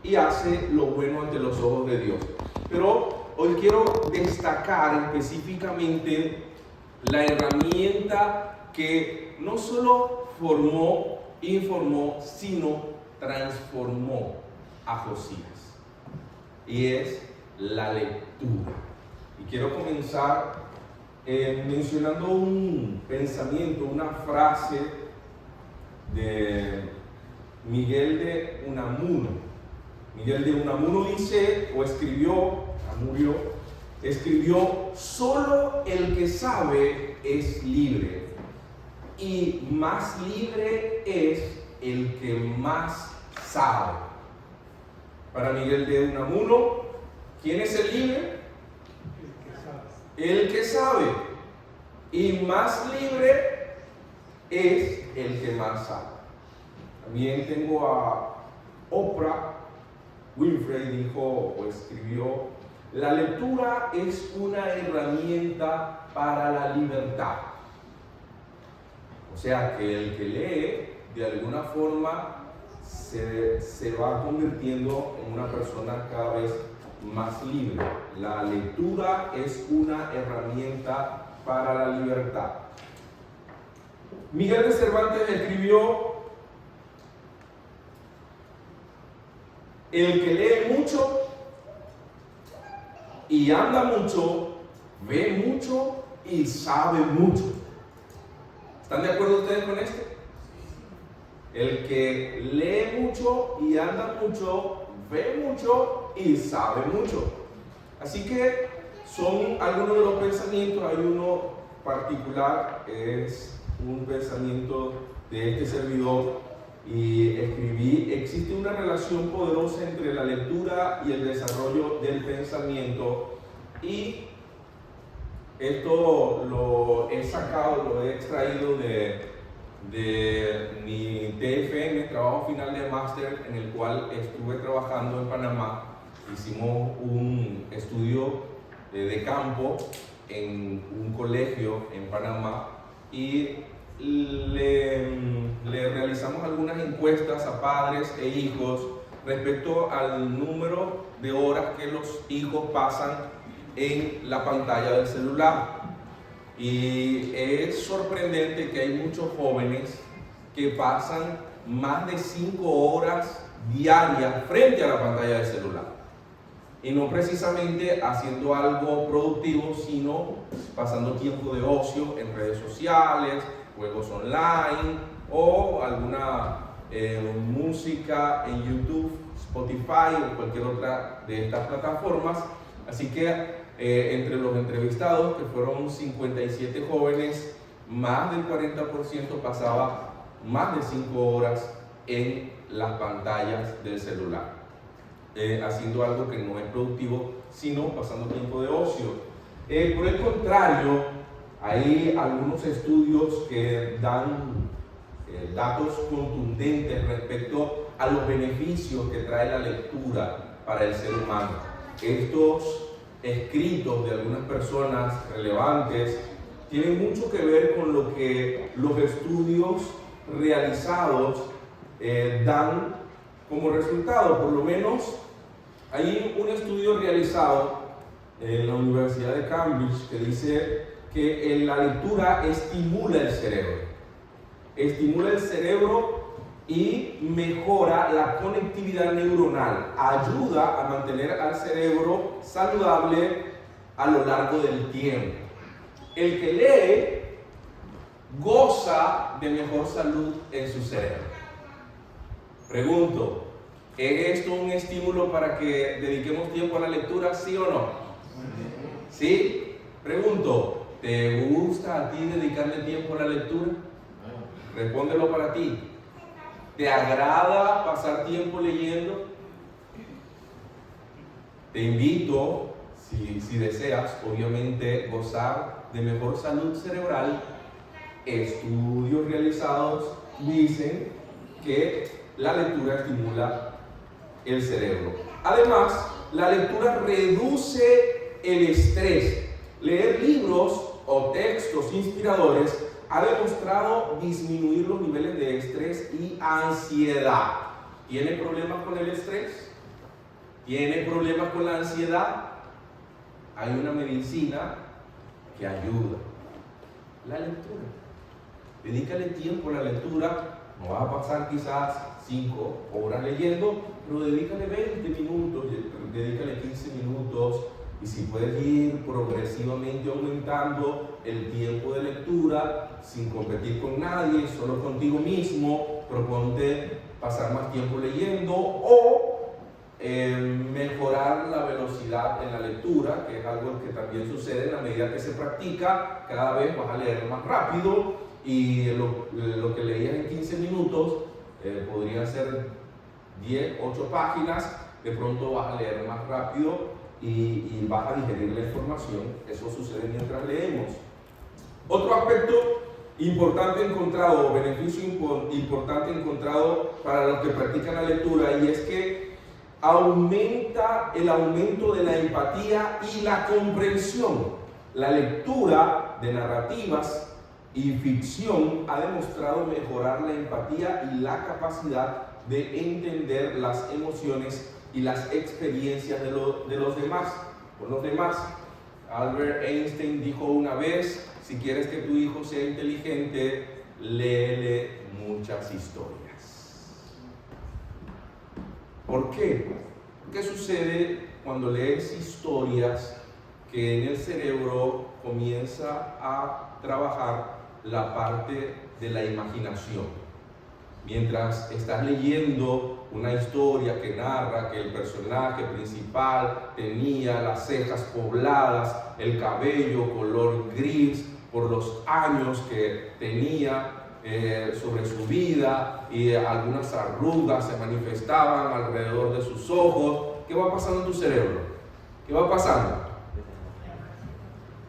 y hace lo bueno ante los ojos de Dios. Pero hoy quiero destacar específicamente la herramienta que no solo formó, informó, sino transformó a Josías, y es la lectura. Y quiero comenzar mencionando un pensamiento, una frase de Miguel de Unamuno. Miguel de Unamuno dice, o escribió, solo el que sabe es libre, y más libre es el que más sabe. Para Miguel de Unamuno, ¿quién es el libre? El que sabe. Y más libre es el que más sabe. También tengo a Oprah Winfrey, dijo o escribió: la lectura es una herramienta para la libertad. O sea que el que lee, de alguna forma, se va convirtiendo en una persona cada vez más libre. La lectura es una herramienta para la libertad. Miguel de Cervantes escribió: el que lee mucho y anda mucho, ve mucho y sabe mucho. ¿Están de acuerdo ustedes con esto? El que lee mucho y anda mucho, ve mucho y sabe mucho. Así que son algunos de los pensamientos. Hay uno particular, es un pensamiento de este servidor, y escribí: existe una relación poderosa entre la lectura y el desarrollo del pensamiento. Y esto lo he sacado, lo he extraído de mi TFM, trabajo final de máster, en el cual estuve trabajando en Panamá. Hicimos un estudio de campo en un colegio en Panamá, y le realizamos algunas encuestas a padres e hijos respecto al número de horas que los hijos pasan en la pantalla del celular. Y es sorprendente que hay muchos jóvenes que pasan más de 5 horas diarias frente a la pantalla del celular. Y no precisamente haciendo algo productivo, sino pasando tiempo de ocio en redes sociales, juegos online o alguna música en YouTube, Spotify o cualquier otra de estas plataformas. Así que entre los entrevistados, que fueron 57 jóvenes, más del 40% pasaba más de 5 horas en las pantallas del celular, haciendo algo que no es productivo, sino pasando tiempo de ocio. Por el contrario, hay algunos estudios que dan datos contundentes respecto a los beneficios que trae la lectura para el ser humano. Estos escritos de algunas personas relevantes tienen mucho que ver con lo que los estudios realizados dan como resultado. Por lo menos hay un estudio realizado en la Universidad de Cambridge que dice que la lectura estimula el cerebro y mejora la conectividad neuronal, ayuda a mantener al cerebro saludable a lo largo del tiempo. El que lee goza de mejor salud en su cerebro. Pregunto, ¿es esto un estímulo para que dediquemos tiempo a la lectura, sí o no? ¿Sí? Pregunto, ¿te gusta a ti dedicarle tiempo a la lectura? Respóndelo para ti. ¿Te agrada pasar tiempo leyendo? Te invito, si deseas, obviamente, gozar de mejor salud cerebral. Estudios realizados dicen que la lectura estimula el cerebro. Además, la lectura reduce el estrés. Leer libros o textos inspiradores ha demostrado disminuir los niveles de estrés y ansiedad. ¿Tiene problemas con el estrés? ¿Tiene problemas con la ansiedad? Hay una medicina que ayuda. La lectura. Dedícale tiempo a la lectura. No vas a pasar quizás 5 horas leyendo, pero dedícale 20 minutos, dedícale 15 minutos. Y si puedes ir progresivamente aumentando el tiempo de lectura sin competir con nadie, solo contigo mismo, proponte pasar más tiempo leyendo o mejorar la velocidad en la lectura, que es algo que también sucede en la medida que se practica. Cada vez vas a leer más rápido y lo que leías en 15 minutos podrían ser 8 páginas, de pronto vas a leer más rápido y vas a digerir la información. Eso sucede mientras leemos. Otro aspecto importante encontrado, beneficio importante encontrado para los que practican la lectura, y es que aumenta el aumento de la empatía y la comprensión. La lectura de narrativas y ficción ha demostrado mejorar la empatía y la capacidad de entender las emociones y las experiencias de los demás. Por los demás, Albert Einstein dijo una vez: si quieres que tu hijo sea inteligente, léele muchas historias. ¿Por qué? ¿Qué sucede cuando lees historias? Que en el cerebro comienza a trabajar la parte de la imaginación. Mientras estás leyendo una historia que narra que el personaje principal tenía las cejas pobladas, el cabello color gris por los años que tenía sobre su vida, y algunas arrugas se manifestaban alrededor de sus ojos, ¿qué va pasando en tu cerebro? ¿Qué va pasando?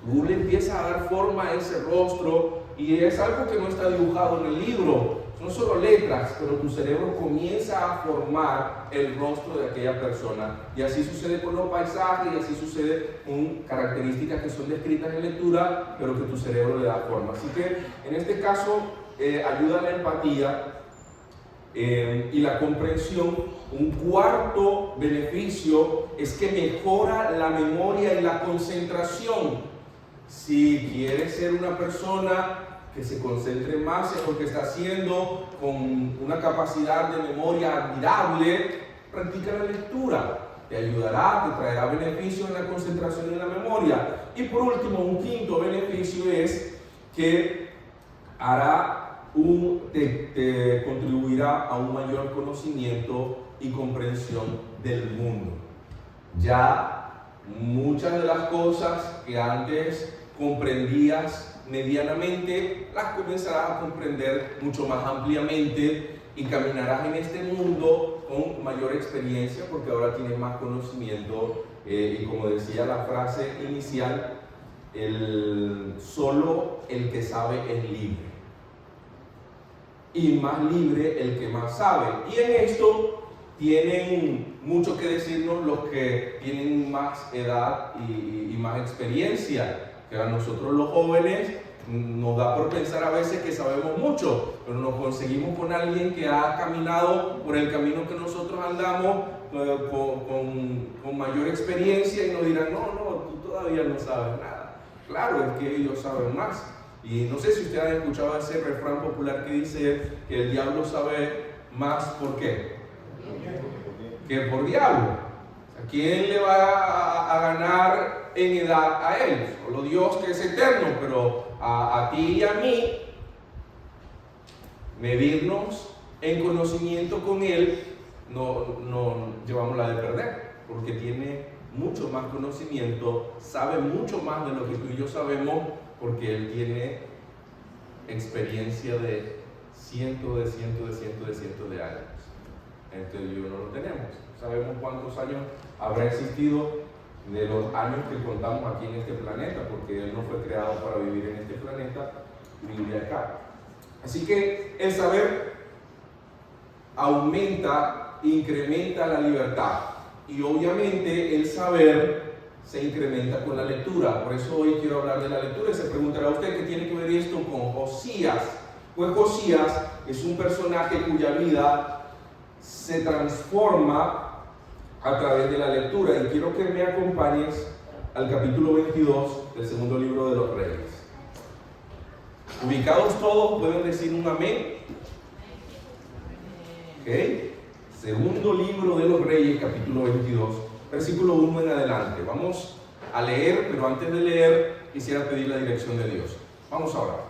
Tú le empiezas a dar forma a ese rostro, y es algo que no está dibujado en el libro. Son solo letras, pero tu cerebro comienza a formar el rostro de aquella persona. Y así sucede con los paisajes, y así sucede con características que son descritas en lectura, pero que tu cerebro le da forma. Así que en este caso ayuda la empatía y la comprensión. Un cuarto beneficio es que mejora la memoria y la concentración. Si quieres ser una persona que se concentre más en lo que está haciendo, con una capacidad de memoria admirable, practica la lectura. Te ayudará, te traerá beneficios en la concentración y en la memoria. Y por último, un quinto beneficio es que te contribuirá a un mayor conocimiento y comprensión del mundo. Ya muchas de las cosas que antes comprendías medianamente, las comenzarás a comprender mucho más ampliamente, y caminarás en este mundo con mayor experiencia, porque ahora tienes más conocimiento, y como decía la frase inicial, solo el que sabe es libre, y más libre el que más sabe. Y en esto tienen mucho que decirnos los que tienen más edad y más experiencia. Que a nosotros los jóvenes nos da por pensar a veces que sabemos mucho, pero nos conseguimos con alguien que ha caminado por el camino que nosotros andamos con mayor experiencia, y nos dirán: no, tú todavía no sabes nada. Claro, es que ellos saben más. Y no sé si ustedes han escuchado ese refrán popular que dice que el diablo sabe más. ¿Por qué? Que por diablo. ¿Quién le va a ganar en edad a él? Solo Dios, que es eterno, pero a ti y a mí, medirnos en conocimiento con él, no llevamos la de perder, porque tiene mucho más conocimiento, sabe mucho más de lo que tú y yo sabemos, porque él tiene experiencia de cientos de años. Entonces yo no lo tenemos. Sabemos cuántos años habrá existido de los años que contamos aquí en este planeta, porque él no fue creado para vivir en este planeta, vive acá. Así que el saber incrementa la libertad, y obviamente el saber se incrementa con la lectura. Por eso hoy quiero hablar de la lectura. Y se preguntará usted: ¿qué tiene que ver esto con Josías? Pues Josías es un personaje cuya vida se transforma a través de la lectura. Y quiero que me acompañes al capítulo 22 del segundo libro de los Reyes. Ubicados todos, ¿pueden decir un amén? Ok. Segundo libro de los Reyes, capítulo 22, versículo 1 en adelante. Vamos a leer, pero antes de leer quisiera pedir la dirección de Dios. Vamos a orar.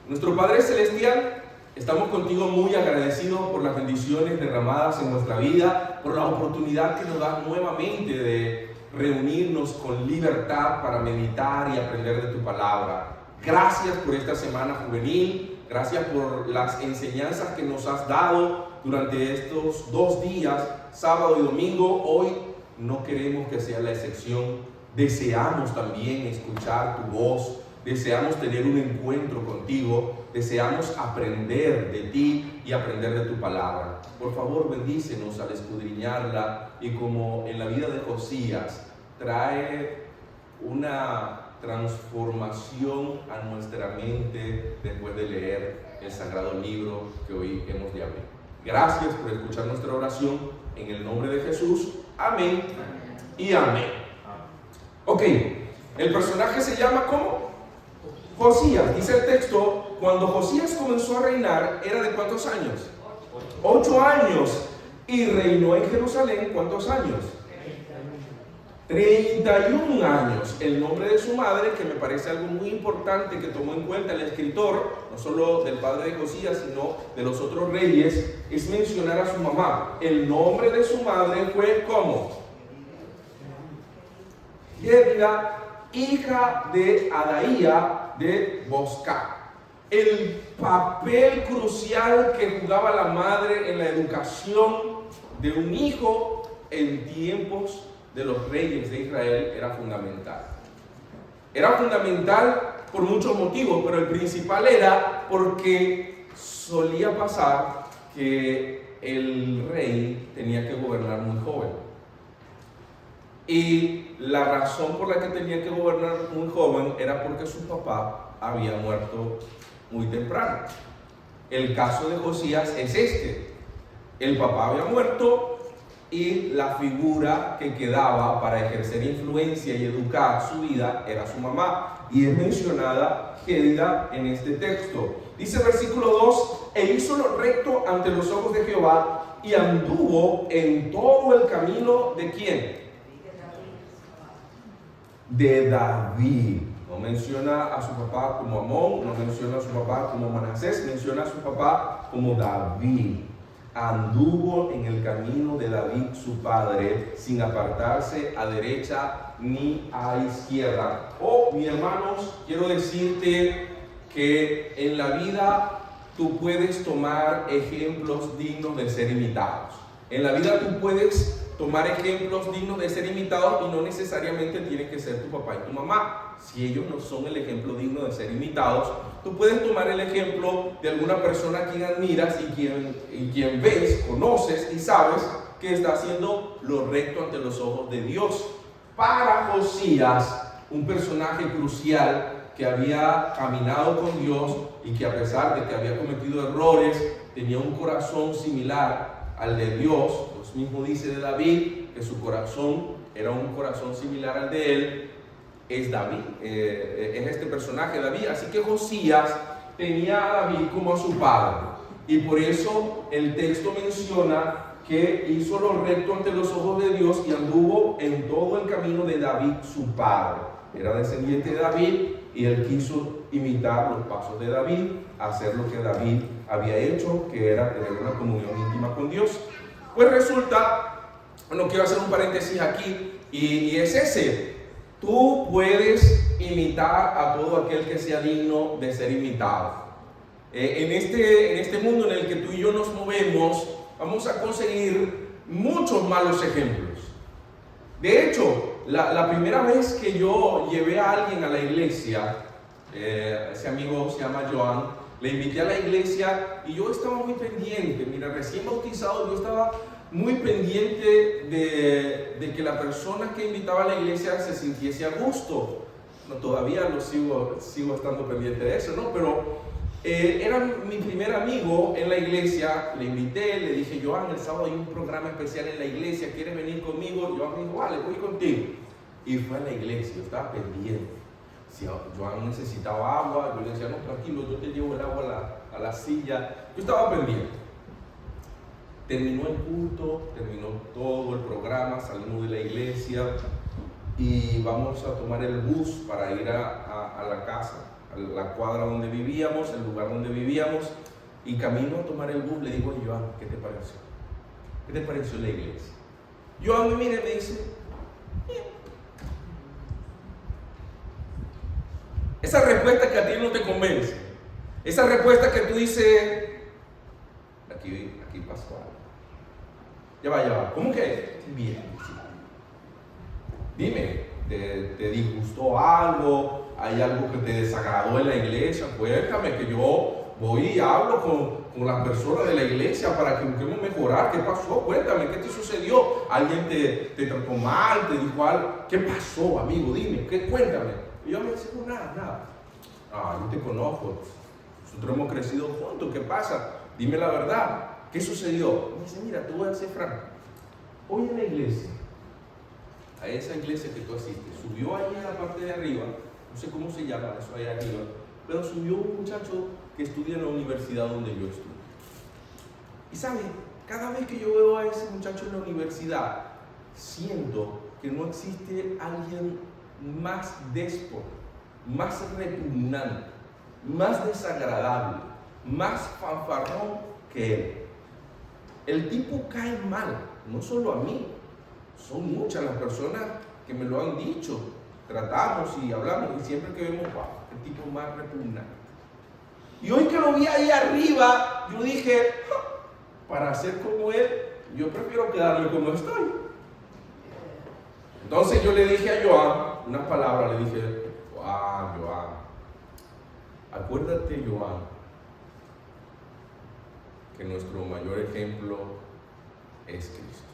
Nuestro Padre Celestial, estamos contigo muy agradecidos por las bendiciones derramadas en nuestra vida, por la oportunidad que nos das nuevamente de reunirnos con libertad para meditar y aprender de tu palabra. Gracias por esta semana juvenil, gracias por las enseñanzas que nos has dado durante estos 2 días, sábado y domingo. Hoy no queremos que sea la excepción. Deseamos también escuchar tu voz, deseamos tener un encuentro contigo, deseamos aprender de ti y aprender de tu palabra. Por favor, bendícenos al escudriñarla y, como en la vida de Josías, trae una transformación a nuestra mente después de leer el sagrado libro que hoy hemos de abrir. Gracias por escuchar nuestra oración en el nombre de Jesús. Amén y amén. Ok, el personaje se llama ¿cómo? Josías. Dice el texto, cuando Josías comenzó a reinar, ¿era de cuántos años? 8 años. Y reinó en Jerusalén, ¿cuántos años? 31 años. El nombre de su madre, que me parece algo muy importante que tomó en cuenta el escritor, no solo del padre de Josías, sino de los otros reyes, es mencionar a su mamá. El nombre de su madre fue ¿cómo? Jébida, hija de Adaía de Bosca. El papel crucial que jugaba la madre en la educación de un hijo en tiempos de los reyes de Israel era fundamental. Era fundamental por muchos motivos, pero el principal era porque solía pasar que el rey tenía que gobernar muy joven. Y la razón por la que tenía que gobernar muy joven era porque su papá había muerto muy temprano. El caso de Josías es este. El papá había muerto y la figura que quedaba para ejercer influencia y educar su vida era su mamá. Y es mencionada Jébida en este texto. Dice el versículo 2, e hizo lo recto ante los ojos de Jehová y anduvo en todo el camino ¿de quién? De David. No menciona a su papá como Amón, no menciona a su papá como Manasés, menciona a su papá como David. Anduvo en el camino de David su padre, sin apartarse a derecha ni a izquierda. Oh, mis hermanos, quiero decirte que en la vida tú puedes tomar ejemplos dignos de ser imitados. En la vida tú puedes tomar ejemplos dignos de ser imitados y no necesariamente tiene que ser tu papá y tu mamá. Si ellos no son el ejemplo digno de ser imitados, tú puedes tomar el ejemplo de alguna persona a quien admiras y quien ves, conoces y sabes que está haciendo lo recto ante los ojos de Dios. Para Josías, un personaje crucial que había caminado con Dios y que, a pesar de que había cometido errores, tenía un corazón similar al de Dios. Dios mismo dice de David que su corazón era un corazón similar al de él. Es David, es este personaje David. Así que Josías tenía a David como a su padre, y por eso el texto menciona que hizo lo recto ante los ojos de Dios y anduvo en todo el camino de David su padre. Era descendiente de David y él quiso imitar los pasos de David, hacer lo que David había hecho, que era tener una comunión íntima con Dios. Pues resulta, bueno, quiero hacer un paréntesis aquí, y es ese: tú puedes imitar a todo aquel que sea digno de ser imitado. En este mundo en el que tú y yo nos movemos, vamos a conseguir muchos malos ejemplos. De hecho, la primera vez que yo llevé a alguien a la iglesia, ese amigo se llama Joan, le invité a la iglesia y yo estaba muy pendiente. Mira, recién bautizado, yo estaba muy pendiente de que la persona que invitaba a la iglesia se sintiese a gusto. No, todavía sigo estando pendiente de eso, ¿no? Pero Era mi primer amigo en la iglesia. Le invité, le dije, Joan, el sábado hay un programa especial en la iglesia, ¿quieres venir conmigo? Joan me dijo, vale, voy contigo. Y fue a la iglesia, yo estaba pendiente. Si Joan necesitaba agua, yo le decía, no, tranquilo, yo te llevo el agua a la silla. Yo estaba pendiente. Terminó el culto, terminó todo el programa, salimos de la iglesia y vamos a tomar el bus para ir a la casa, a la cuadra donde vivíamos, el lugar donde vivíamos. Y camino a tomar el bus le digo a Joan, ¿qué te pareció? ¿Qué te pareció la iglesia? Joan me mira y me dice, bien. Esa respuesta que a ti no te convence, esa respuesta que tú dices, aquí pasó algo. Ya va. ¿Cómo que? Bien. Dime, ¿te disgustó algo? ¿Hay algo que te desagradó en la iglesia? Cuéntame, que yo voy y hablo con las personas de la iglesia para que busquemos mejorar. ¿Qué pasó? Cuéntame, ¿qué te sucedió? ¿Alguien te trató mal? ¿Te dijo algo? ¿Qué pasó, amigo? Dime, cuéntame. Y yo me decía, no, nada. Yo te conozco. Nosotros hemos crecido juntos. ¿Qué pasa? Dime la verdad. ¿Qué sucedió? Me dice, mira, te voy a ser franco. Hoy en la iglesia, a esa iglesia que tú asistes, subió ahí en la parte de arriba, no sé cómo se llama eso ahí arriba, pero subió un muchacho que estudia en la universidad donde yo estudio. Y ¿sabes? Cada vez que yo veo a ese muchacho en la universidad, siento que no existe alguien más déspota, más repugnante, más desagradable, más fanfarrón que él. El tipo cae mal, no solo a mí, son muchas las personas que me lo han dicho. Tratamos y hablamos y siempre que vemos, wow, el tipo más repugnante. Y hoy que lo vi ahí arriba, yo dije, para ser como él, yo prefiero quedarme como estoy. Entonces yo le dije a Joan unas palabras, le dije, Joan, acuérdate, Joan, que nuestro mayor ejemplo es Cristo.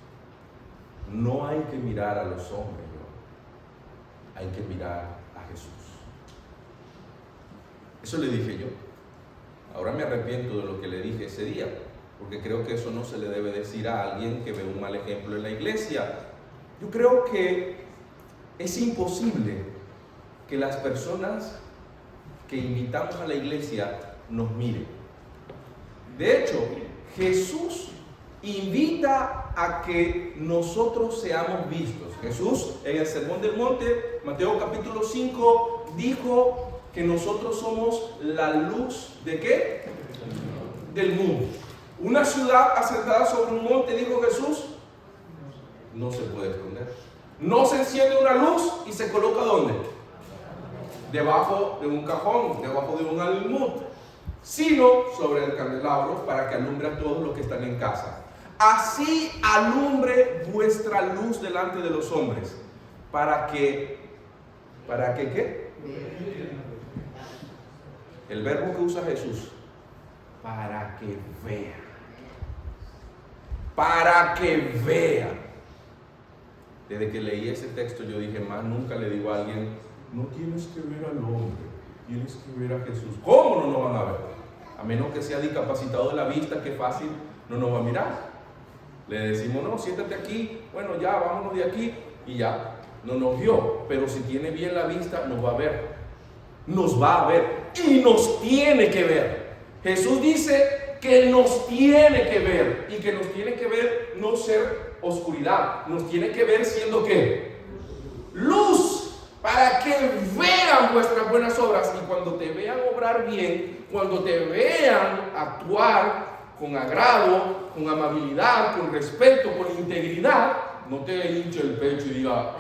No hay que mirar a los hombres, Joan, hay que mirar a Jesús. Eso le dije yo. Ahora me arrepiento de lo que le dije ese día, porque creo que eso no se le debe decir a alguien que ve un mal ejemplo en la iglesia. Yo creo que es imposible que las personas que invitamos a la iglesia nos miren. De hecho, Jesús invita a que nosotros seamos vistos. Jesús en el Sermón del Monte, Mateo capítulo 5, dijo que nosotros somos la luz ¿de qué? Del mundo. Una ciudad asentada sobre un monte, dijo Jesús, no se puede esconder. No se enciende una luz y se coloca ¿dónde? Debajo de un cajón, debajo de un almud, sino sobre el candelabro para que alumbre a todos los que están en casa. Así alumbre vuestra luz delante de los hombres, ¿para que qué? El verbo que usa Jesús, para que vean. Para que vean. Desde que leí ese texto yo dije, más nunca le digo a alguien, no tienes que ver al hombre, tienes que ver a Jesús. ¿Cómo no nos van a ver? A menos que sea discapacitado de la vista, que fácil no nos va a mirar. Le decimos, no, siéntate aquí, bueno, ya, vámonos de aquí, y ya, no nos vio. Pero si tiene bien la vista, nos va a ver. Nos va a ver y nos tiene que ver. Jesús dice que nos tiene que ver, y que nos tiene que ver no ser oscuridad, nos tiene que ver siendo ¿qué? Luz, para que vean vuestras buenas obras. Y cuando te vean obrar bien, cuando te vean actuar con agrado, con amabilidad, con respeto, con integridad, no te hinche el pecho y diga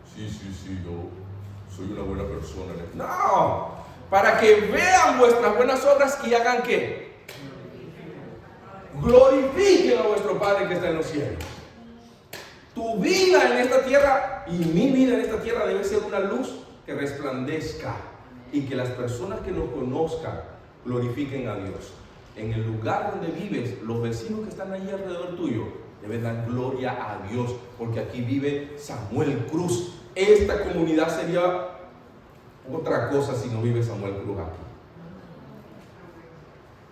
sí, yo soy una buena persona. No, para que vean vuestras buenas obras y hagan ¿qué? Glorifiquen a vuestro Padre que está en los cielos. Tu vida en esta tierra y mi vida en esta tierra debe ser una luz que resplandezca y que las personas que nos conozcan glorifiquen a Dios. En el lugar donde vives, los vecinos que están allí alrededor tuyo deben dar gloria a Dios, porque aquí vive Samuel Cruz. Esta comunidad sería otra cosa si no vive Samuel Cruz aquí.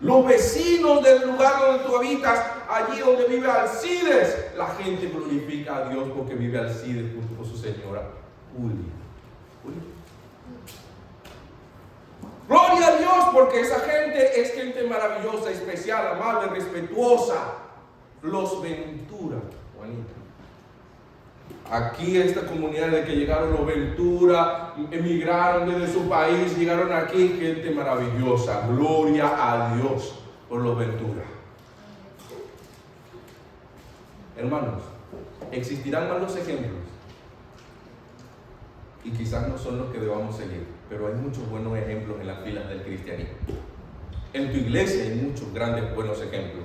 Los vecinos del lugar donde tú habitas, allí donde vive Alcides, la gente glorifica a Dios porque vive Alcides junto con su señora Julia. Gloria a Dios porque esa gente es gente maravillosa, especial, amable, respetuosa. Los Ventura, Juanita. Aquí esta comunidad de que llegaron los Ventura, emigraron desde su país, llegaron aquí, gente maravillosa. Gloria a Dios por los Ventura. Hermanos, existirán malos ejemplos y quizás no son los que debamos seguir, pero hay muchos buenos ejemplos en las filas del cristianismo. En tu iglesia hay muchos grandes buenos ejemplos.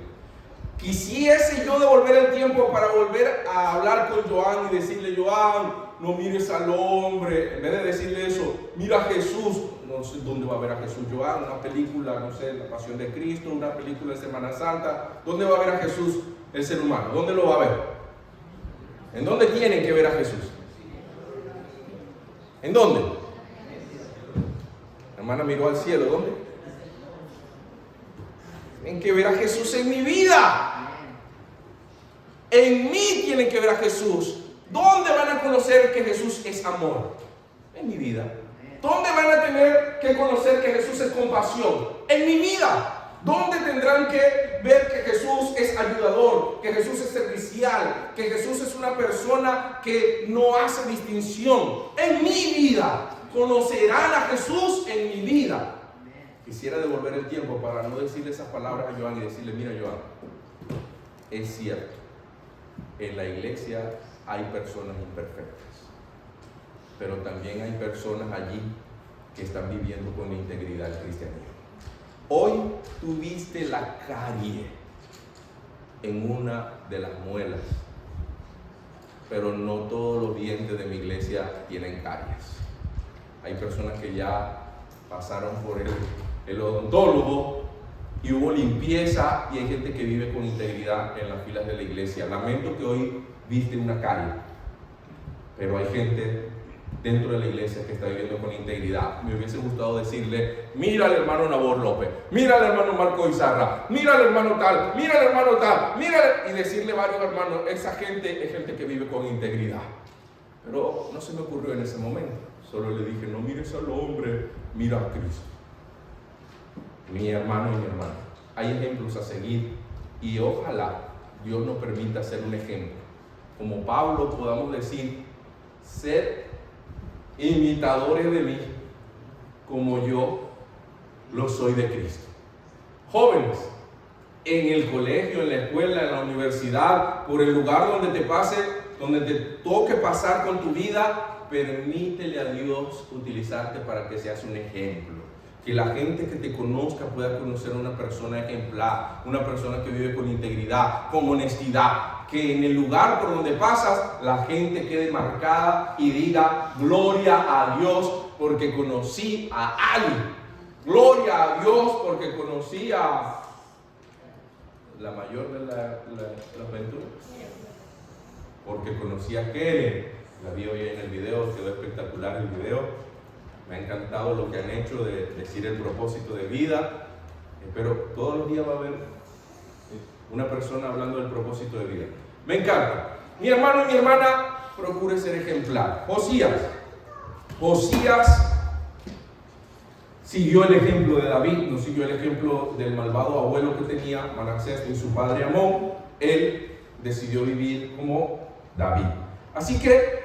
Quisiese yo devolver el tiempo para volver a hablar con Joan y decirle: Joan, no mires al hombre. En vez de decirle eso, mira a Jesús. No sé dónde va a ver a Jesús Joan. Una película, no sé, La Pasión de Cristo, una película de Semana Santa. ¿Dónde va a ver a Jesús el ser humano? ¿Dónde lo va a ver? ¿En dónde tienen que ver a Jesús? ¿En dónde? La hermana miró al cielo. ¿Dónde? Tienen que ver a Jesús en mi vida. En mí tienen que ver a Jesús. ¿Dónde van a conocer que Jesús es amor? En mi vida. ¿Dónde van a tener que conocer que Jesús es compasión? En mi vida. ¿Dónde tendrán que ver que Jesús es ayudador, que Jesús es servicial, que Jesús es una persona que no hace distinción? En mi vida. Conocerán a Jesús en mi vida. Quisiera devolver el tiempo para no decirle esas palabras a Joan y decirle: mira, Joan, es cierto, en la iglesia hay personas imperfectas, pero también hay personas allí que están viviendo con integridad el cristianismo. Hoy tuviste la carie en una de las muelas, pero no todos los dientes de mi iglesia tienen caries. Hay personas que ya pasaron por el odontólogo y hubo limpieza, y hay gente que vive con integridad en las filas de la iglesia. Lamento que hoy viste una carie, pero hay gente dentro de la iglesia que está viviendo con integridad. Me hubiese gustado decirle: mira al hermano Nabor López, mira al hermano Marco Izarra, mira al hermano tal, mira al hermano tal, mira, y decirle varios hermanos. Esa gente es gente que vive con integridad. Pero no se me ocurrió en ese momento. Solo le dije: no mires al hombre, mira a Cristo. Mi hermano y mi hermana, hay ejemplos a seguir, y ojalá Dios nos permita ser un ejemplo. Como Pablo podamos decir: sed imitadores de mí como yo lo soy de Cristo. Jóvenes, en el colegio, en la escuela, en la universidad, por el lugar donde te pase, donde te toque pasar con tu vida, permítele a Dios utilizarte para que seas un ejemplo. Que la gente que te conozca pueda conocer a una persona ejemplar, una persona que vive con integridad, con honestidad. Que en el lugar por donde pasas, la gente quede marcada y diga: gloria a Dios porque conocí a alguien. Gloria a Dios porque conocí a la mayor de las Venturas. Porque conocí a Keren. La vi hoy en el video, quedó espectacular el video. Me ha encantado lo que han hecho de decir el propósito de vida. Pero todos los días va a haber una persona hablando del propósito de vida. Me encanta. Mi hermano y mi hermana, procure ser ejemplar. Josías siguió el ejemplo de David, no siguió el ejemplo del malvado abuelo que tenía Manasés y su padre Amón. Él decidió vivir como David. Así que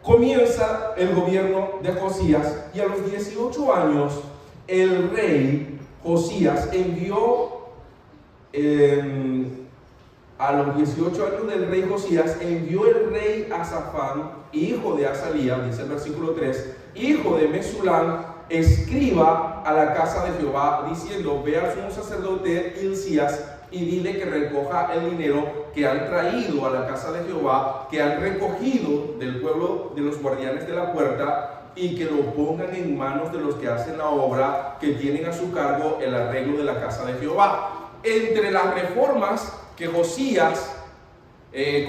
comienza el gobierno de Josías, y a los 18 años el rey Josías envió, a los 18 años del rey Josías, envió el rey Asafán, hijo de Azalía, dice el versículo 3, hijo de Mesulán, escriba a la casa de Jehová, diciendo: ve al sumo sacerdote Hilcías y dile que recoja el dinero que han traído a la casa de Jehová, que han recogido del pueblo de los guardianes de la puerta, y que lo pongan en manos de los que hacen la obra, que tienen a su cargo el arreglo de la casa de Jehová. Entre las reformas que Josías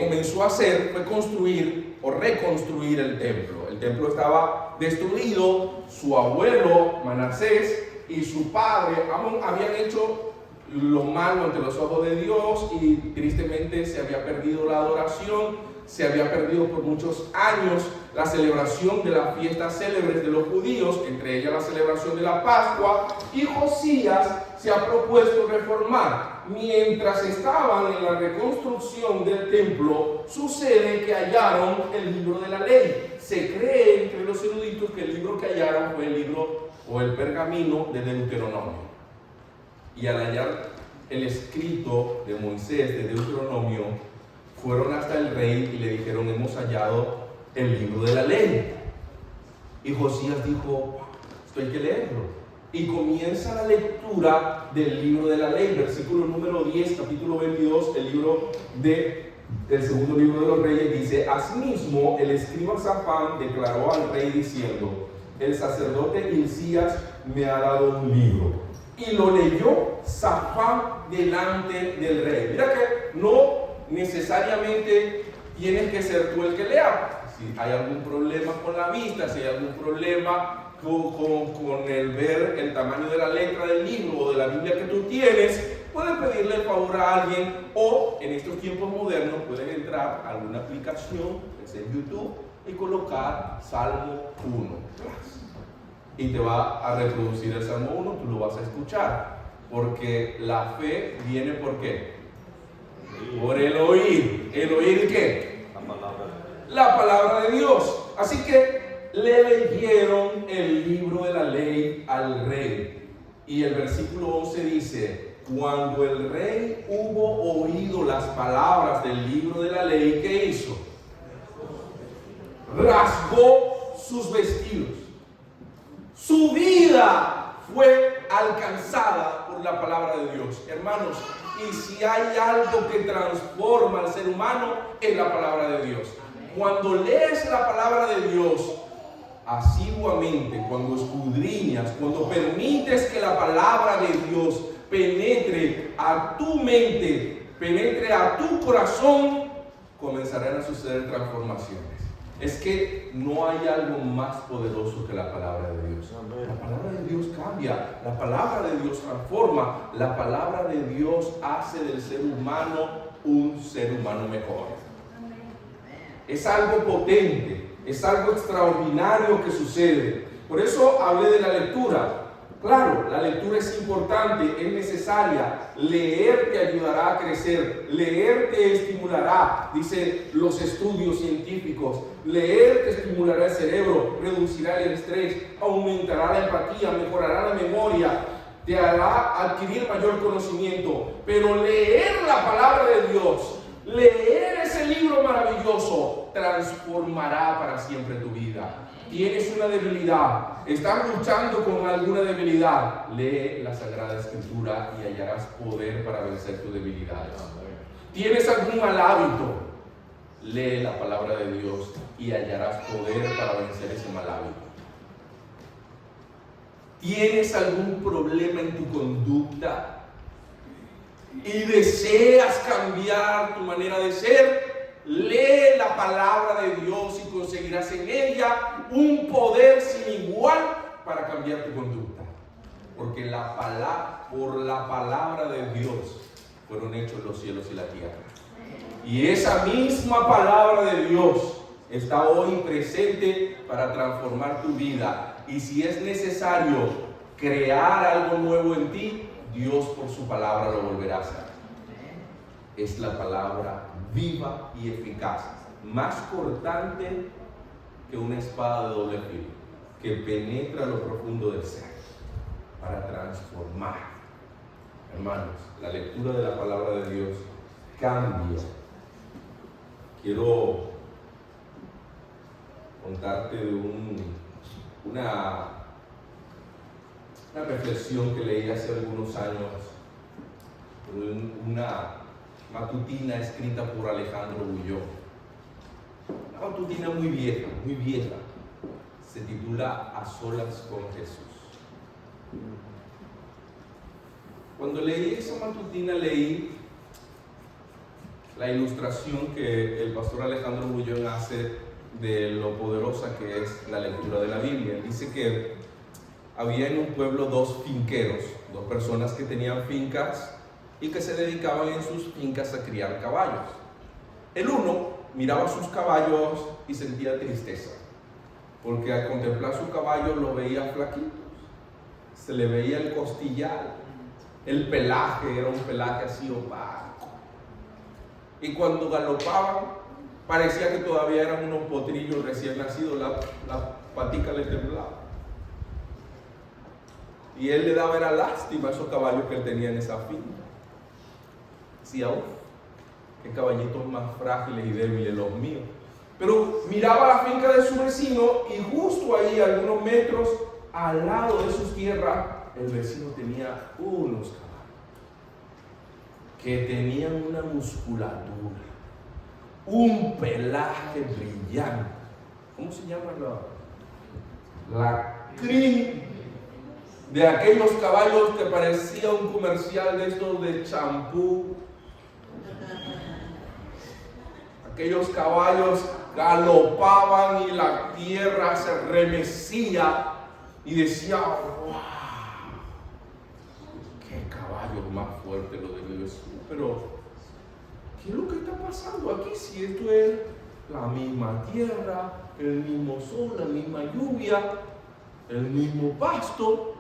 comenzó a hacer fue construir o reconstruir el templo. El templo estaba destruido. Su abuelo Manasés y su padre habían hecho lo malo ante los ojos de Dios y tristemente se había perdido la adoración, se había perdido por muchos años la celebración de las fiestas célebres de los judíos, entre ellas la celebración de la Pascua, y Josías se ha propuesto reformar. Mientras estaban en la reconstrucción del templo, sucede que hallaron el libro de la ley. Se cree entre los eruditos que el libro que hallaron fue el libro o el pergamino de Deuteronomio. Y al hallar el escrito de Moisés de Deuteronomio, fueron hasta el rey y le dijeron: hemos hallado el libro de la ley. Y Josías dijo: esto hay que leerlo. Y comienza la lectura del libro de la ley, versículo número 10, capítulo 22, el segundo libro de los reyes, dice: asimismo el escriba Safán declaró al rey diciendo: el sacerdote Hilcías me ha dado un libro. Y lo leyó Safán delante del rey. Mira que no necesariamente tienes que ser tú el que lea. Si hay algún problema con la vista, si hay algún problema con el ver el tamaño de la letra del libro o de la Biblia que tú tienes, puedes pedirle el favor a alguien, o en estos tiempos modernos puedes entrar a alguna aplicación, que sea en YouTube, y colocar Salmo 1. Y te va a reproducir el Salmo 1, tú lo vas a escuchar. Porque la fe viene ¿por qué? Por el oír. ¿El oír qué? La palabra de Dios. Así que le leyeron el libro de la ley al rey. Y el versículo 11 dice: cuando el rey hubo oído las palabras del libro de la ley, ¿qué hizo? Rasgó sus vestidos. Su vida fue alcanzada por la palabra de Dios. Hermanos, y si hay algo que transforma al ser humano, es la palabra de Dios. Cuando lees la palabra de Dios asiduamente, cuando escudriñas, cuando permites que la palabra de Dios penetre a tu mente, penetre a tu corazón, comenzarán a suceder transformaciones. Es que no hay algo más poderoso que la palabra de Dios. La palabra de Dios cambia, la palabra de Dios transforma, la palabra de Dios hace del ser humano un ser humano mejor. Es algo potente, es algo extraordinario que sucede. Por eso hablé de la lectura. Claro, la lectura es importante, es necesaria. Leer te ayudará a crecer, leer te estimulará, dicen los estudios científicos. Leer te estimulará el cerebro, reducirá el estrés, aumentará la empatía, mejorará la memoria, te hará adquirir mayor conocimiento. Pero leer la palabra de Dios, leer ese libro maravilloso, transformará para siempre tu vida. Tienes una debilidad, estás luchando con alguna debilidad, lee la Sagrada Escritura y hallarás poder para vencer tus debilidades. Tienes algún mal hábito, lee la palabra de Dios y hallarás poder para vencer ese mal hábito. ¿Tienes algún problema en tu conducta y deseas cambiar tu manera de ser? Lee la palabra de Dios y conseguirás en ella un poder sin igual para cambiar tu conducta. Porque por la palabra de Dios fueron hechos los cielos y la tierra. Y esa misma palabra de Dios está hoy presente para transformar tu vida. Y si es necesario crear algo nuevo en ti, Dios por su palabra lo volverá a hacer. Es la palabra viva y eficaz, más cortante que una espada de doble filo, que penetra lo profundo del ser para transformar. Hermanos, la lectura de la palabra de Dios cambia. Quiero contarte de una reflexión que leí hace algunos años, una matutina escrita por Alejandro Bullón. Una matutina muy vieja. Se titula A solas con Jesús. Cuando leí esa matutina, leí la ilustración que el pastor Alejandro Bullón hace de lo poderosa que es la lectura de la Biblia. Dice que había en un pueblo dos finqueros, dos personas que tenían fincas y que se dedicaban en sus fincas a criar caballos. El uno miraba sus caballos y sentía tristeza, porque al contemplar su caballo lo veía flaquito, se le veía el costillar, el pelaje era un pelaje así opaco, y cuando galopaban parecía que todavía eran unos potrillos recién nacidos, la patica le temblaba. Y él le daba era lástima a esos caballos que él tenía en esa finca. Decía, qué caballitos más frágiles y débiles los míos. Pero miraba la finca de su vecino y justo ahí, algunos metros al lado de sus tierras, el vecino tenía unos caballos que tenían una musculatura, un pelaje brillante. ¿Cómo se llama la crin? De aquellos caballos que parecía un comercial de estos de champú. Aquellos caballos galopaban y la tierra se remecía y decía, ¡wow! ¡Qué caballos más fuertes los de mi vecino! Pero, ¿qué es lo que está pasando aquí? Si esto es la misma tierra, el mismo sol, la misma lluvia, el mismo pasto.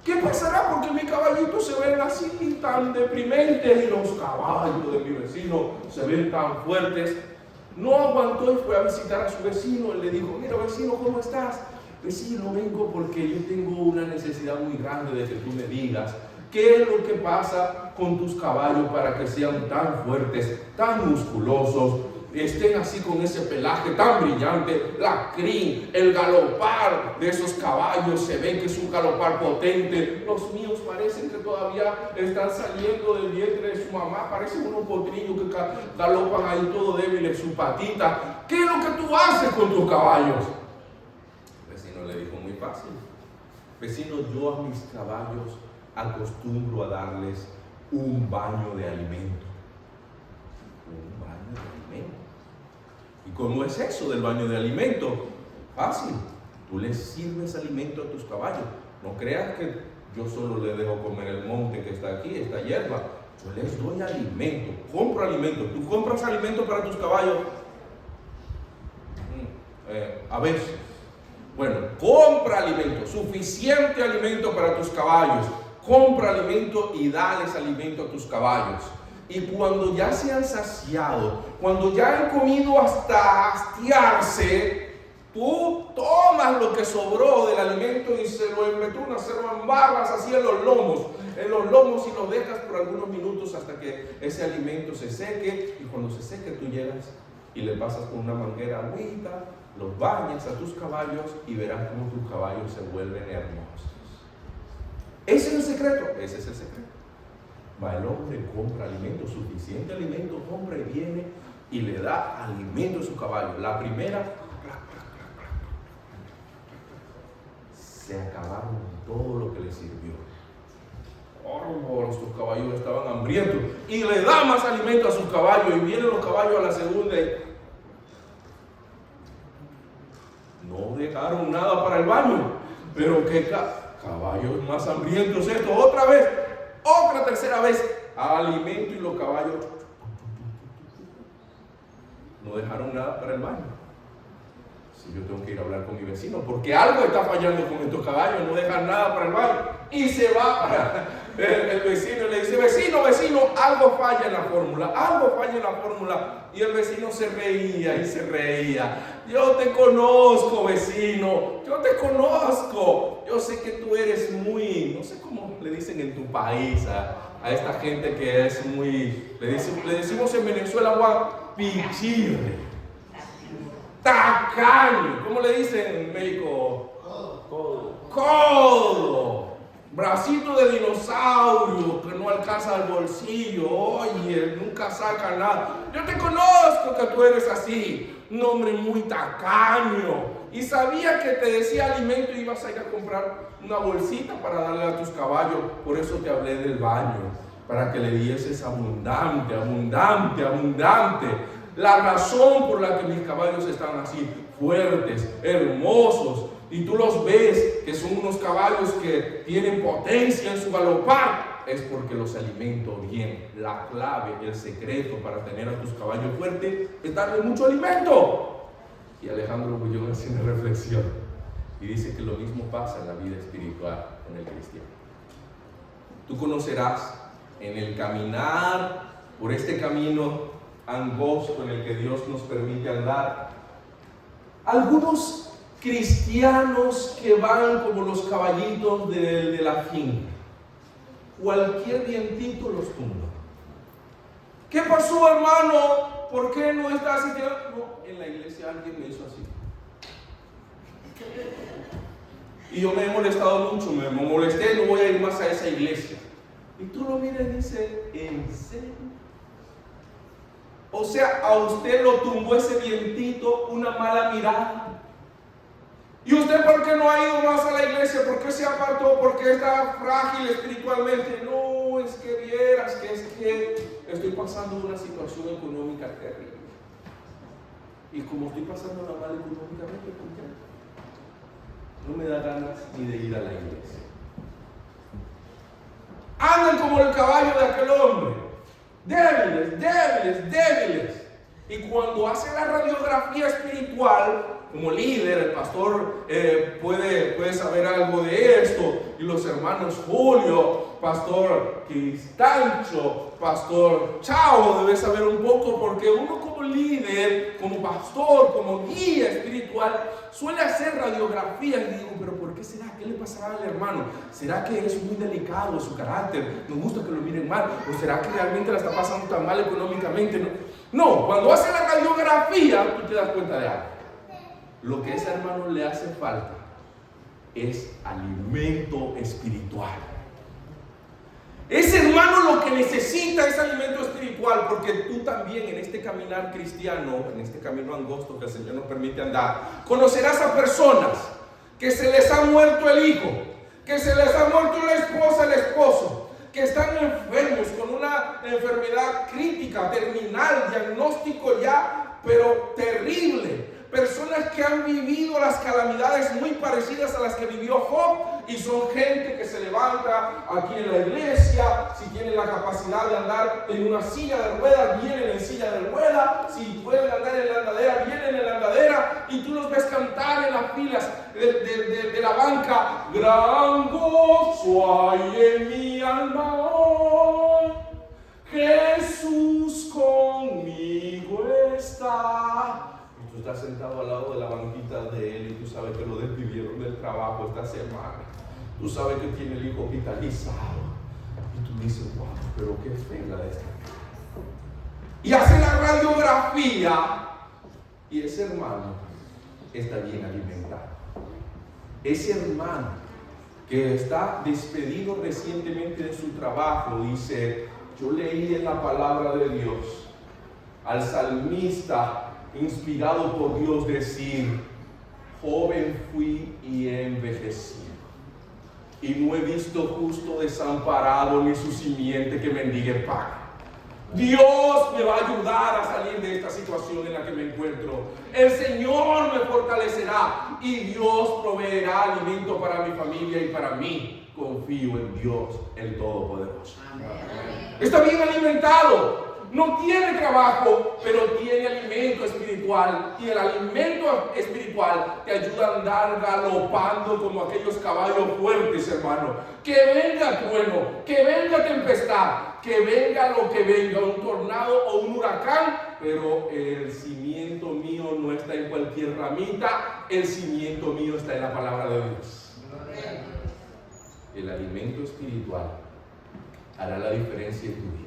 ¿Qué pasará? Porque mis caballitos se ven así tan deprimentes y los caballos de mi vecino se ven tan fuertes. No aguantó y fue a visitar a su vecino. Él le dijo, mira vecino, ¿cómo estás? Vecino, vengo porque yo tengo una necesidad muy grande de que tú me digas qué es lo que pasa con tus caballos para que sean tan fuertes, tan musculosos, estén así con ese pelaje tan brillante, la crin, el galopar de esos caballos, se ve que es un galopar potente. Los míos parecen que todavía están saliendo del vientre de su mamá, parecen unos potrillos que galopan ahí todo débil en su patita. ¿Qué es lo que tú haces con tus caballos? El vecino le dijo, muy fácil. Vecino, yo a mis caballos acostumbro a darles un baño de alimento. Un baño de alimento. ¿Y cómo es eso del baño de alimento? Fácil, tú les sirves alimento a tus caballos. No creas que yo solo les dejo comer el monte que está aquí, esta hierba. Yo les doy alimento, compro alimento. ¿Tú compras alimento para tus caballos? A veces. Bueno, compra alimento, suficiente alimento para tus caballos. Compra alimento y dales alimento a tus caballos. Y cuando ya se han saciado, cuando ya han comido hasta hastiarse, tú tomas lo que sobró del alimento y se lo embetunas, se lo embarras así en los lomos y los dejas por algunos minutos hasta que ese alimento se seque. Y cuando se seque tú llegas y le pasas con una manguera agüita, los bañas a tus caballos y verás cómo tus caballos se vuelven hermosos. Ese es el secreto, ese es el secreto. Va el hombre, compra alimento, suficiente alimento, compra y viene y le da alimento a su caballo. La primera, se acabaron todo lo que le sirvió. Estos caballos estaban hambrientos y le da más alimento a sus caballos y vienen los caballos a la segunda y no dejaron nada para el baño. Pero qué caballos más hambrientos estos, otra vez. Otra tercera vez, alimento y los caballos no dejaron nada para el baño. Si yo tengo que ir a hablar con mi vecino, porque algo está fallando con estos caballos, no dejan nada para el baño. Y se va para el vecino y le dice, vecino, algo falla en la fórmula, Y el vecino se reía y se reía. Yo te conozco, vecino, yo te conozco. Yo sé que tú eres muy, no sé cómo le dicen en tu país a esta gente que es muy, le decimos en Venezuela, Juan, pichirre, tacaño. ¿Cómo le dicen en México? Codo. Bracito de dinosaurio que no alcanza el bolsillo. Oye, nunca saca nada. Yo te conozco que tú eres así. Un hombre muy tacaño. Y sabía que te decía alimento y ibas a ir a comprar una bolsita para darle a tus caballos. Por eso te hablé del baño. Para que le dieses abundante. La razón por la que mis caballos están así fuertes, hermosos y tú los ves que son unos caballos que tienen potencia en su galopar, es porque los alimento bien. La clave, el secreto para tener a tus caballos fuertes es darle mucho alimento. Y Alejandro Bullón hace una reflexión y dice que lo mismo pasa en la vida espiritual con el cristiano. Tú conocerás en el caminar por este camino angosto en el que Dios nos permite andar, algunos cristianos que van como los caballitos de la finca. Cualquier vientito los tumba. ¿Qué pasó, hermano? ¿Por qué no estás así? No, en la iglesia alguien me hizo así. Y yo me he molestado mucho, me molesté, no voy a ir más a esa iglesia. Y tú lo miras y dices, ¿en serio? O sea, a usted lo tumbó ese vientito, una mala mirada. ¿Y usted por qué no ha ido más a la iglesia? ¿Por qué se apartó? ¿Por qué está frágil espiritualmente? No, es que vieras que es que estoy pasando una situación económica terrible. Y como estoy pasando una mala económicamente, pues ya no me da ganas ni de ir a la iglesia. Andan como el caballo de aquel hombre, débiles, débiles, débiles. Y cuando hace la radiografía espiritual, como líder, el pastor puede saber algo de esto, y los hermanos Julio, pastor Cristancho, pastor Chao, debe saber un poco, porque uno como líder, como pastor, como guía espiritual, suele hacer radiografías. Y digo, pero ¿por qué será? ¿Qué le pasará al hermano? ¿Será que es muy delicado su carácter? ¿No gusta que lo miren mal? ¿O será que realmente la está pasando tan mal económicamente? No, cuando hace la radiografía, tú te das cuenta de algo. Lo que a ese hermano le hace falta es alimento espiritual. Ese hermano lo que necesita es alimento espiritual, porque tú también en este caminar cristiano, en este camino angosto que el Señor nos permite andar, conocerás a personas que se les ha muerto el hijo, que se les ha muerto la esposa, el esposo, que están enfermos con una enfermedad crítica, terminal, diagnóstico ya, pero terrible. Personas que han vivido las calamidades muy parecidas a las que vivió Job, y son gente que se levanta aquí en la iglesia. Si tienen la capacidad de andar en una silla de ruedas, vienen en silla de ruedas. Si pueden andar en la andadera, vienen en la andadera. Y tú los ves cantar en las filas de la banca: gran gozo hay en mi alma hoy, Jesús conmigo está. Tú estás sentado al lado de la banquita de él y tú sabes que lo despidieron del trabajo esta semana. Tú sabes que tiene el hijo hospitalizado. Y tú dices, wow, pero qué fe la de esta. Y hace la radiografía y ese hermano está bien alimentado. Ese hermano que está despedido recientemente de su trabajo dice, yo leí en la palabra de Dios al salmista inspirado por Dios decir, joven fui y he envejecido, y no he visto justo desamparado ni su simiente que mendigue pan. Dios me va a ayudar a salir de esta situación en la que me encuentro. El Señor me fortalecerá y Dios proveerá alimento para mi familia y para mí. Confío en Dios, el Todopoderoso. Amén. Está bien alimentado. No tiene trabajo, pero tiene alimento espiritual. Y el alimento espiritual te ayuda a andar galopando como aquellos caballos fuertes, hermano. Que venga trueno, que venga tempestad, que venga lo que venga, un tornado o un huracán. Pero el cimiento mío no está en cualquier ramita. El cimiento mío está en la palabra de Dios. El alimento espiritual hará la diferencia en tu vida.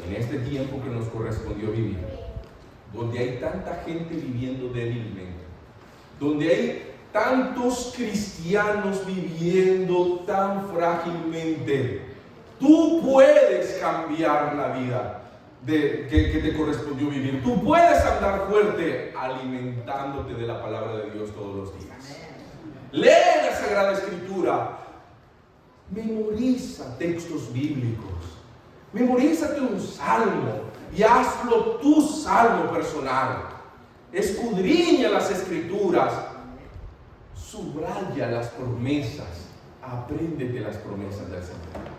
En este tiempo que nos correspondió vivir, donde hay tanta gente viviendo débilmente, donde hay tantos cristianos viviendo tan frágilmente, tú puedes cambiar la vida que te correspondió vivir. Tú puedes andar fuerte alimentándote de la palabra de Dios todos los días. Lee la Sagrada Escritura, memoriza textos bíblicos. Memorízate un salmo y hazlo tu salmo personal. Escudriña las Escrituras. subraya las promesas, apréndete las promesas del Señor.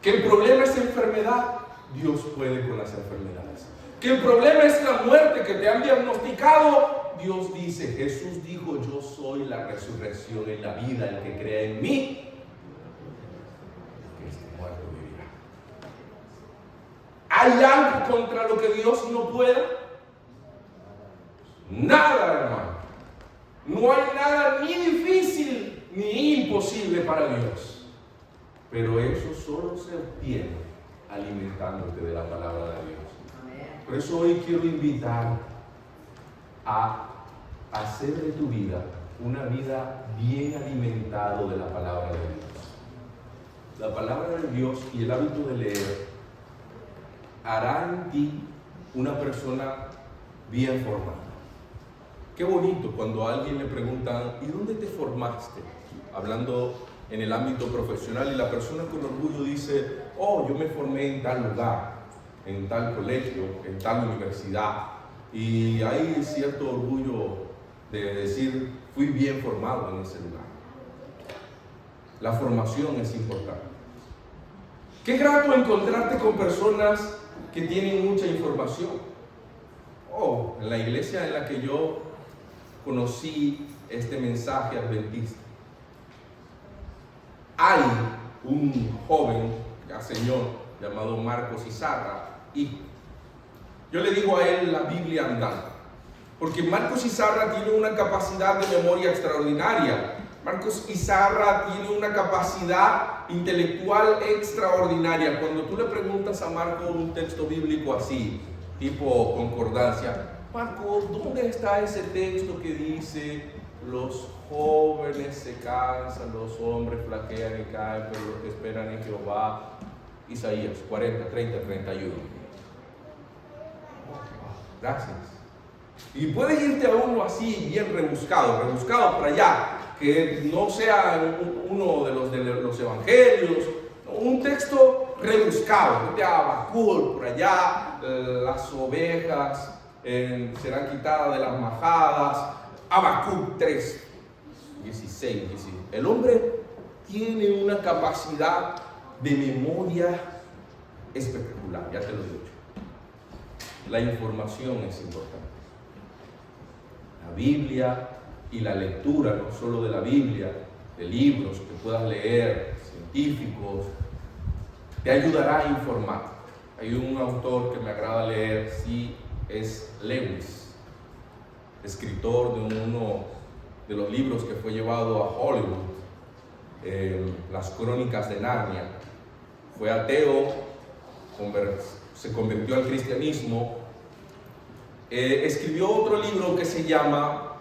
Que el problema es enfermedad, Dios puede con las enfermedades. Que el problema es la muerte que te han diagnosticado, Dios dice, Jesús dijo, yo soy la resurrección y la vida, el que crea en mí, que esté muerto vivirá. ¿Hay algo contra lo que Dios no pueda? Nada, hermano. No hay nada ni difícil ni imposible para Dios. Pero eso solo se obtiene alimentándote de la palabra de Dios. Por eso hoy quiero invitar a hacer de tu vida una vida bien alimentado de la palabra de Dios. La palabra de Dios y el hábito de leer hará en ti una persona bien formada. Qué bonito cuando a alguien le preguntan, ¿y dónde te formaste? Hablando en el ámbito profesional, y la persona con orgullo dice, oh, yo me formé en tal lugar, en tal colegio, en tal universidad. Y hay cierto orgullo de decir, fui bien formado en ese lugar. La formación es importante. Qué grato encontrarte con personas que tienen mucha información. Oh, en la iglesia en la que yo conocí este mensaje adventista, hay un joven, ya señor, llamado Marcos Izarra, hijo. Yo le digo a él la Biblia andante, porque Marcos Izarra tiene una capacidad de memoria extraordinaria. Marcos Izarra tiene una capacidad intelectual extraordinaria. Cuando tú le preguntas a Marco un texto bíblico así, tipo concordancia, Marco, ¿dónde está ese texto que dice los jóvenes se cansan, los hombres flaquean y caen, pero los que esperan en Jehová? Isaías 40, 30, 31. Gracias. Y puedes irte a uno así bien rebuscado por allá, que no sea uno de los evangelios, un texto rebuscado. Vete a Habacuc por allá, las ovejas serán quitadas de las majadas. Habacuc 3, 16, 17. El hombre tiene una capacidad de memoria espectacular, ya te lo he dicho. La información es importante. La Biblia y la lectura, no solo de la Biblia, de libros que puedas leer, científicos, te ayudará a informar. Hay un autor que me agrada leer, C.S. Lewis, escritor de uno de los libros que fue llevado a Hollywood, Las Crónicas de Narnia. Fue ateo, se convirtió al cristianismo. Escribió otro libro que se llama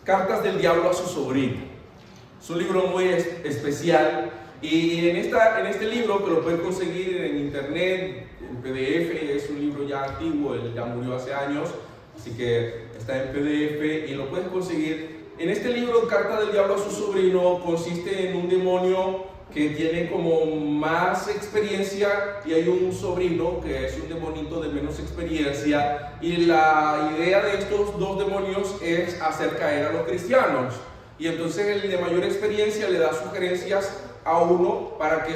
Cartas del Diablo a su sobrino. Es un libro muy especial, y en este libro, que lo pueden conseguir en internet, en PDF, es un libro ya antiguo, él ya murió hace años, así que está en PDF y lo puedes conseguir. En este libro, Carta del Diablo a su sobrino, consiste en un demonio que tiene como más experiencia y hay un sobrino que es un demonito de menos experiencia, y la idea de estos dos demonios es hacer caer a los cristianos. Y entonces el de mayor experiencia le da sugerencias a uno para que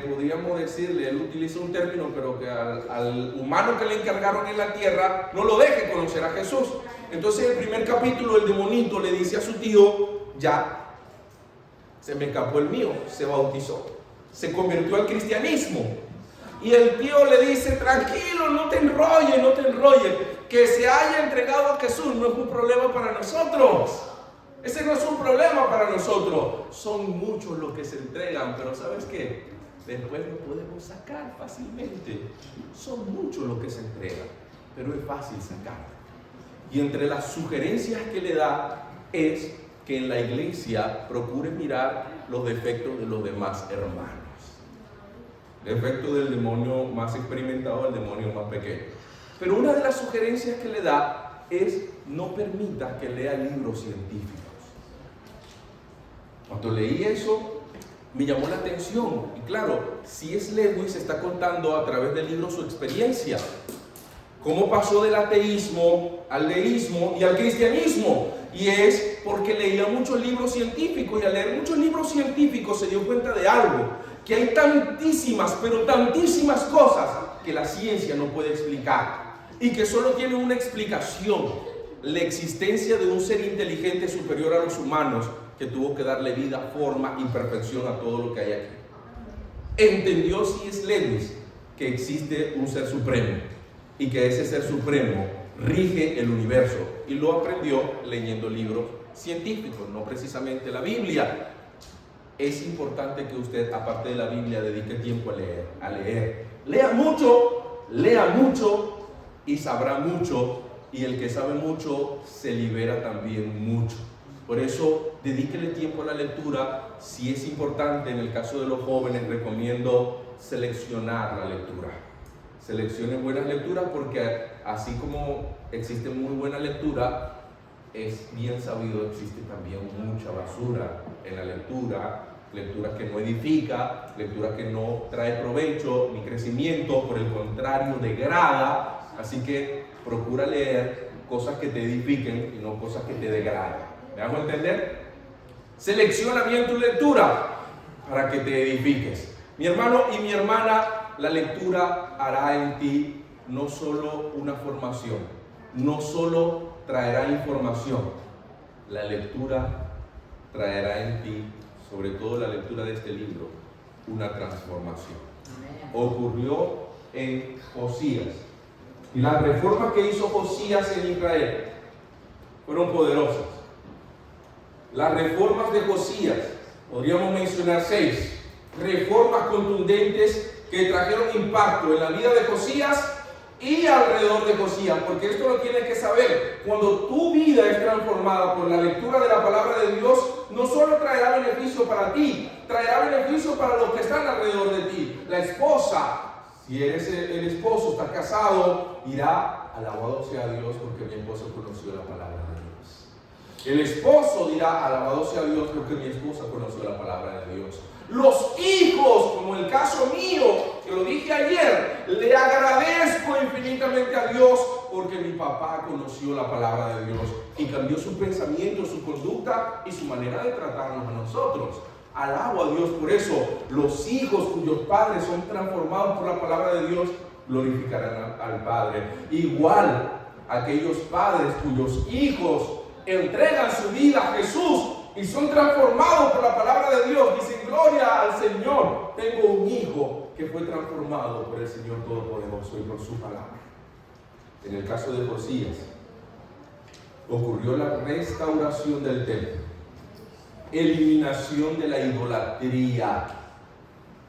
podríamos decirle, él utiliza un término, pero que al humano que le encargaron en la tierra no lo deje conocer a Jesús. Entonces en el primer capítulo el demonito le dice a su tío, ya se me escapó el mío, se bautizó, se convirtió al cristianismo. Y el tío le dice, tranquilo, no te enrolles, que se haya entregado a Jesús no es un problema para nosotros. Ese no es un problema para nosotros. Son muchos los que se entregan, pero ¿sabes qué? Después lo podemos sacar fácilmente. Son muchos los que se entregan, pero es fácil sacar. Y entre las sugerencias que le da es que en la iglesia procure mirar los defectos de los demás hermanos. Defecto del demonio más experimentado, el demonio más pequeño. Pero una de las sugerencias que le da es no permita que lea libros científicos. Cuando leí eso, me llamó la atención. Y claro, C.S. Lewis está contando a través del libro su experiencia. Cómo pasó del ateísmo al deísmo y al cristianismo. Y es porque leía muchos libros científicos, y al leer muchos libros científicos se dio cuenta de algo, que hay tantísimas, pero tantísimas cosas que la ciencia no puede explicar y que solo tiene una explicación: la existencia de un ser inteligente superior a los humanos que tuvo que darle vida, forma y perfección a todo lo que hay aquí. Entendió C.S. Lewis que existe un ser supremo y que ese ser supremo rige el universo, y lo aprendió leyendo libros científicos, no precisamente la Biblia. Es importante que usted, aparte de la Biblia, dedique tiempo a leer. Lea mucho y sabrá mucho, y el que sabe mucho se libera también mucho. Por eso, dedíquele tiempo a la lectura. Si es importante, en el caso de los jóvenes, recomiendo seleccionar la lectura. Seleccionen buenas lecturas, porque así como existe muy buena lectura, es bien sabido, existe también mucha basura en la lectura. Lectura que no edifica, lectura que no trae provecho ni crecimiento, por el contrario, degrada. Así que procura leer cosas que te edifiquen y no cosas que te degraden. ¿Me hago entender? Selecciona bien tu lectura para que te edifiques. Mi hermano y mi hermana, la lectura hará en ti no solo una formación, no solo traerá información. La lectura traerá en ti, sobre todo la lectura de este libro, una transformación. Ocurrió en Josías, y las reformas que hizo Josías en Israel fueron poderosas. Las reformas de Josías, podríamos mencionar 6 reformas contundentes que trajeron impacto en la vida de Josías y alrededor de Josías, porque esto lo tienes que saber. Cuando tu vida es transformada por la lectura de la palabra de Dios, no solo traerá beneficio para ti, traerá beneficio para los que están alrededor de ti. La esposa, si eres el esposo, estás casado, dirá: alabado sea Dios porque mi esposo conoció la palabra de Dios. El esposo dirá: alabado sea Dios porque mi esposa conoció la palabra de Dios. Los hijos, como el caso mío, que lo dije ayer, le agradezco infinitamente a Dios porque mi papá conoció la palabra de Dios y cambió su pensamiento, su conducta y su manera de tratarnos a nosotros. Alabo a Dios por eso. Los hijos cuyos padres son transformados por la palabra de Dios glorificarán al Padre. Igual, aquellos padres cuyos hijos entregan su vida a Jesús y son transformados por la palabra de Dios, dicen: gloria al Señor, tengo un hijo que fue transformado por el Señor Todopoderoso y por su palabra. En el caso de Josías, ocurrió la restauración del templo, eliminación de la idolatría,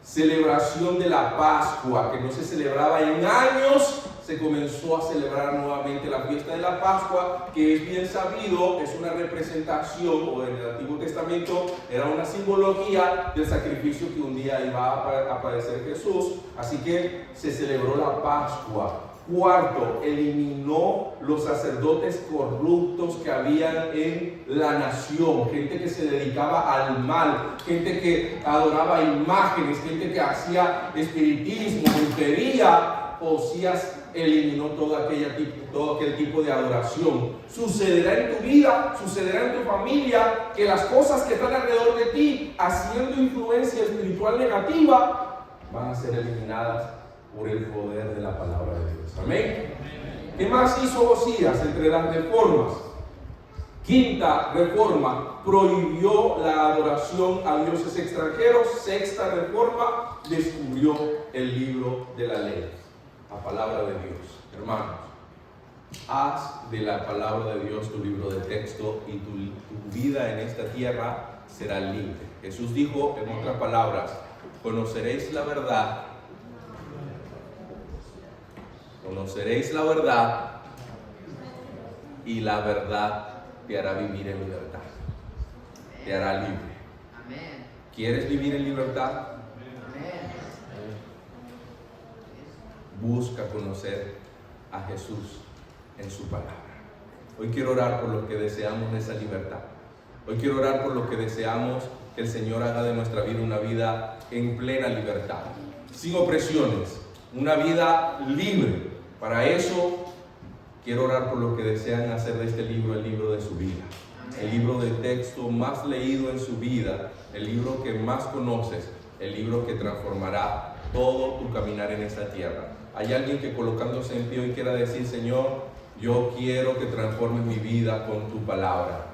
celebración de la Pascua, que no se celebraba en años. Se comenzó a celebrar nuevamente la fiesta de la Pascua, que es bien sabido, es una representación, o en el Antiguo Testamento era una simbología del sacrificio que un día iba a padecer Jesús. Así que se celebró la Pascua. Cuarto, eliminó los sacerdotes corruptos que habían en la nación, gente que se dedicaba al mal, gente que adoraba imágenes, gente que hacía espiritismo, brujería. Josías eliminó todo aquel tipo de adoración. Sucederá en tu vida, sucederá en tu familia, que las cosas que están alrededor de ti, haciendo influencia espiritual negativa, van a ser eliminadas por el poder de la palabra de Dios. Amén. ¿Qué más hizo Josías entre las reformas? Quinta reforma, prohibió la adoración a dioses extranjeros. Sexta reforma, descubrió el libro de la ley, la palabra de Dios. Hermanos, haz de la palabra de Dios tu libro de texto y tu vida en esta tierra será libre. Jesús dijo, en otras palabras: conoceréis la verdad, y la verdad te hará vivir en libertad, te hará libre. ¿Quieres vivir en libertad? Busca conocer a Jesús en su palabra. Hoy quiero orar por los que deseamos esa libertad. Hoy quiero orar por los que deseamos que el Señor haga de nuestra vida una vida en plena libertad, sin opresiones, una vida libre. Para eso quiero orar por los que desean hacer de este libro el libro de su vida. el libro de texto más leído en su vida, el libro que más conoces, el libro que transformará todo tu caminar en esta tierra. Hay alguien que colocándose en pie y quiera decir: Señor, yo quiero que transformes mi vida con tu palabra.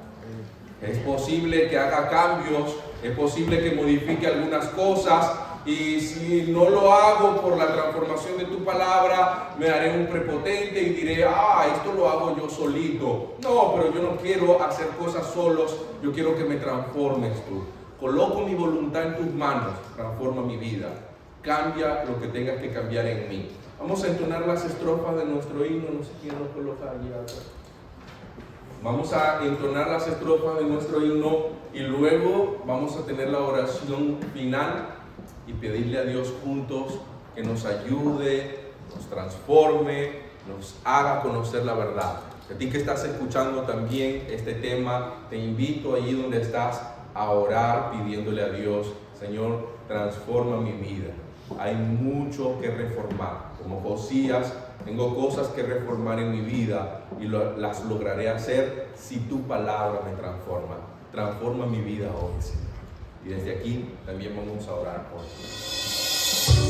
Es posible que haga cambios, es posible que modifique algunas cosas, y si no lo hago por la transformación de tu palabra, me haré un prepotente y diré: esto lo hago yo solito. No, pero yo no quiero hacer cosas solos, yo quiero que me transformes tú. Coloco mi voluntad en tus manos, transforma mi vida, cambia lo que tengas que cambiar en mí. Vamos a entonar las estrofas de nuestro himno, no sé quién lo coloca allí atrás. Vamos a entonar las estrofas de nuestro himno y luego vamos a tener la oración final y pedirle a Dios juntos que nos ayude, nos transforme, nos haga conocer la verdad. A ti que estás escuchando también este tema, te invito allí donde estás a orar pidiéndole a Dios: Señor, transforma mi vida. Hay mucho que reformar. Como Josías, tengo cosas que reformar en mi vida y las lograré hacer si tu palabra me transforma. Transforma mi vida hoy, Señor. Y desde aquí también vamos a orar por ti.